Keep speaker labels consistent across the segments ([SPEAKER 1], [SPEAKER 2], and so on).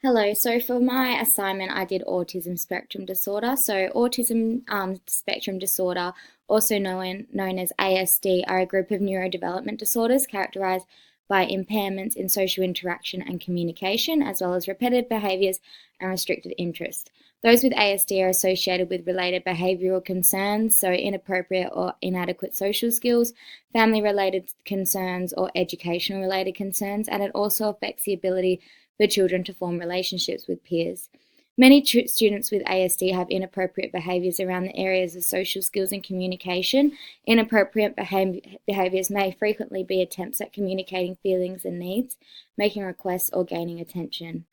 [SPEAKER 1] Hello. So for my assignment, I did autism spectrum disorder. So autism spectrum disorder, also known as ASD, are a group of neurodevelopment disorders characterized by impairments in social interaction and communication, as well as repetitive behaviors and restricted interest. Those with ASD are associated with related behavioral concerns, so inappropriate or inadequate social skills, family related concerns, or educational related concerns, and it also affects the ability for children to form relationships with peers. Many students with ASD have inappropriate behaviours around the areas of social skills and communication. Inappropriate behaviours may frequently be attempts at communicating feelings and needs, making requests, or gaining attention.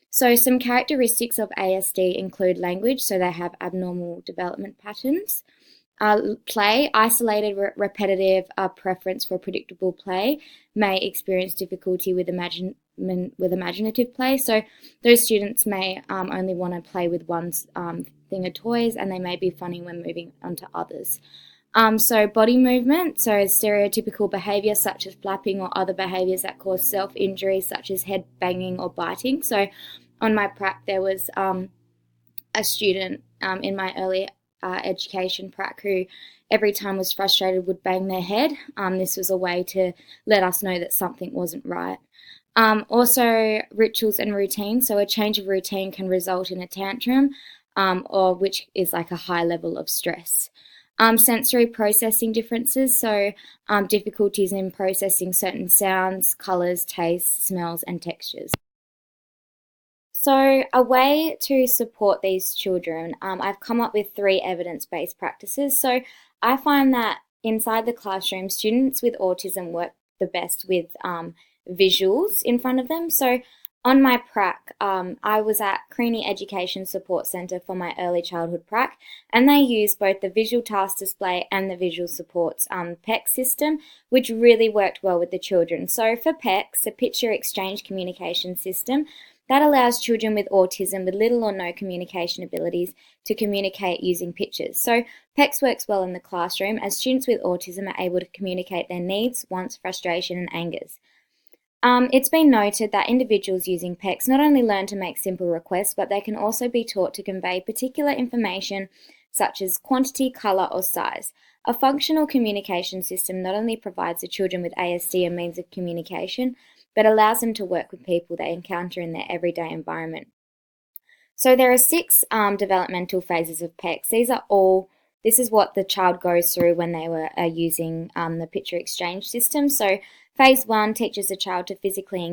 [SPEAKER 1] So, some characteristics of ASD include language, so they have abnormal development patterns. Play, isolated, repetitive, preference for predictable play, may experience difficulty with imaginative play. So those students may only want to play with one thing of toys, and they may be funny when moving on to others. So body movement, so stereotypical behaviour such as flapping or other behaviours that cause self-injury such as head banging or biting. So on my prac there was a student in my early education prac who every time was frustrated would bang their head. This was a way to let us know that something wasn't right. Also rituals and routines. So a change of routine can result in a tantrum or which is like a high level of stress. Sensory processing differences. So difficulties in processing certain sounds, colours, tastes, smells and textures. So, a way to support these children, I've come up with 3 evidence-based practices. So, I find that inside the classroom, students with autism work the best with visuals in front of them. So, on my prac, I was at Creaney Education Support Centre for my early childhood prac, and they use both the visual task display and the visual supports PEC system, which really worked well with the children. So, for PECs, the Picture Exchange Communication System, that allows children with autism with little or no communication abilities to communicate using pictures. So PECS works well in the classroom as students with autism are able to communicate their needs, wants, frustration and angers. It's been noted that individuals using PECS not only learn to make simple requests, but they can also be taught to convey particular information such as quantity, colour or size. A functional communication system not only provides the children with ASD a means of communication, but allows them to work with people they encounter in their everyday environment. So there are 6 developmental phases of PECS. This is what the child goes through when they were using the picture exchange system. So phase 1 teaches the child to physically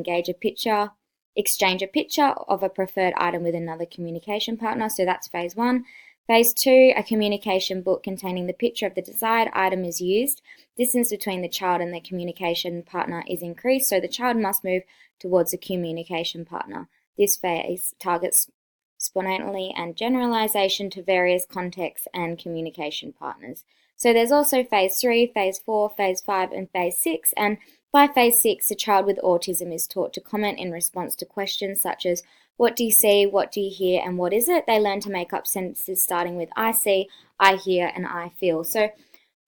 [SPEAKER 1] exchange a picture of a preferred item with another communication partner. So that's phase 1. Phase 2, a communication book containing the picture of the desired item is used. Distance between the child and the communication partner is increased, so the child must move towards the communication partner. This phase targets spontaneity and generalization to various contexts and communication partners. So there's also phase 3, phase 4, phase 5 and phase 6, and by phase 6 a child with autism is taught to comment in response to questions such as what do you see, what do you hear and what is it? They learn to make up sentences starting with I see, I hear and I feel. So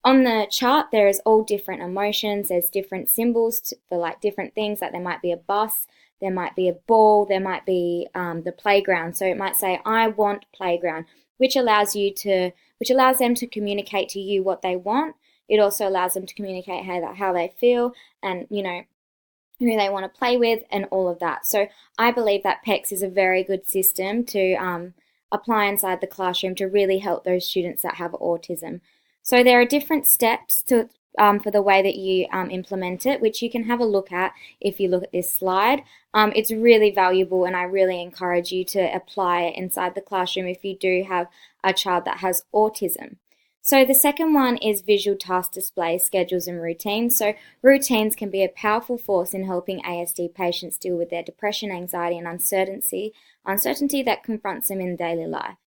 [SPEAKER 1] on the chart there is all different emotions, there's different symbols for like different things, like there might be a bus, there might be a ball, there might be the playground. So it might say I want playground, which allows them to communicate to you what they want. It also allows them to communicate how they feel and, you know, who they want to play with and all of that. So I believe that PECS is a very good system to apply inside the classroom to really help those students that have autism. So there are different steps for the way that you implement it, which you can have a look at if you look at this slide. It's really valuable and I really encourage you to apply it inside the classroom if you do have a child that has autism. So the second one is visual task display, schedules and routines. So routines can be a powerful force in helping ASD patients deal with their depression, anxiety and uncertainty that confronts them in daily life.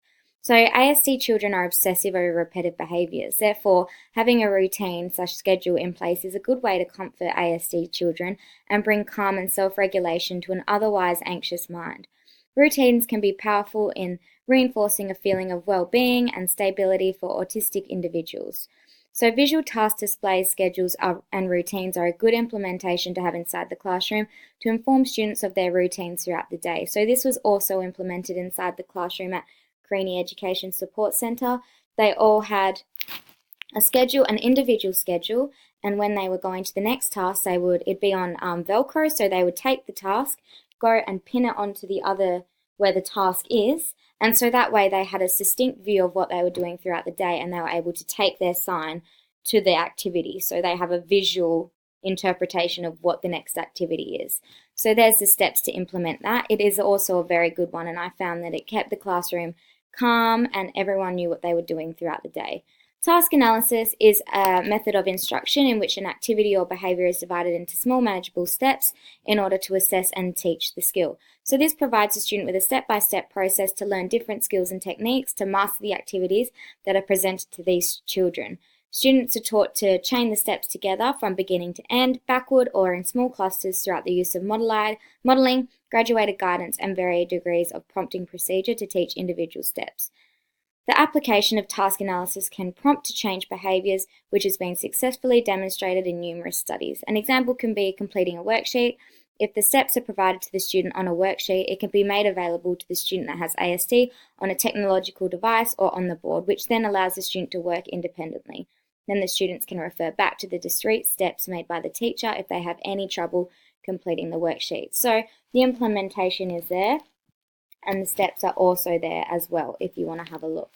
[SPEAKER 1] So ASD children are obsessive over repetitive behaviours. Therefore, having a routine/schedule in place is a good way to comfort ASD children and bring calm and self-regulation to an otherwise anxious mind. Routines can be powerful in reinforcing a feeling of well-being and stability for autistic individuals. So visual task displays, schedules and routines are a good implementation to have inside the classroom to inform students of their routines throughout the day. So this was also implemented inside the classroom at Creaney Education Support Centre. They all had a schedule, an individual schedule, and when they were going to the next task, it'd be on Velcro, so they would take the task, go and pin it onto the other where the task is, and so that way they had a distinct view of what they were doing throughout the day, and they were able to take their sign to the activity, so they have a visual interpretation of what the next activity is. So there's the steps to implement that. It is also a very good one, and I found that it kept the classroom calm and everyone knew what they were doing throughout the day. Task analysis is a method of instruction in which an activity or behaviour is divided into small manageable steps in order to assess and teach the skill. So this provides the student with a step-by-step process to learn different skills and techniques to master the activities that are presented to these children. Students are taught to chain the steps together from beginning to end, backward or in small clusters throughout the use of modelling, graduated guidance and varied degrees of prompting procedure to teach individual steps. The application of task analysis can prompt to change behaviours, which has been successfully demonstrated in numerous studies. An example can be completing a worksheet. If the steps are provided to the student on a worksheet, it can be made available to the student that has ASD on a technological device or on the board, which then allows the student to work independently. Then the students can refer back to the discrete steps made by the teacher if they have any trouble completing the worksheet. So the implementation is there, and the steps are also there as well if you want to have a look.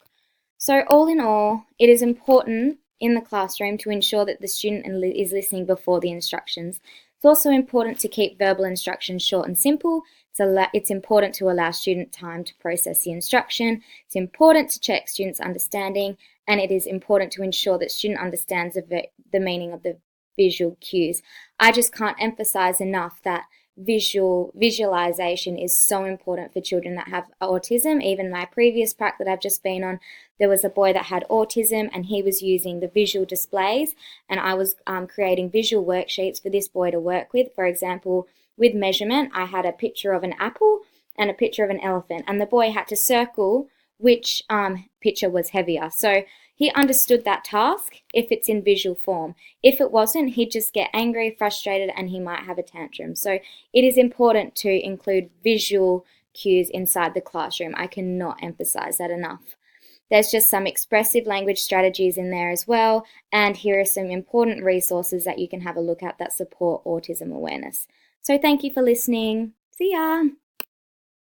[SPEAKER 1] So all in all, it is important in the classroom to ensure that the student is listening before the instructions. It's also important to keep verbal instructions short and simple. It's important to allow student time to process the instruction. It's important to check students' understanding, and it is important to ensure that student understands the meaning of the visual cues. I just can't emphasize enough that visualization is so important for children that have autism. Even my previous prac that I've just been on, there was a boy that had autism and he was using the visual displays, and I was creating visual worksheets for this boy to work with. For example, with measurement, I had a picture of an apple and a picture of an elephant, and the boy had to circle which picture was heavier. So he understood that task if it's in visual form. If it wasn't, he'd just get angry, frustrated, and he might have a tantrum. So it is important to include visual cues inside the classroom. I cannot emphasize that enough. There's just some expressive language strategies in there as well, and here are some important resources that you can have a look at that support autism awareness. So thank you for listening. See ya!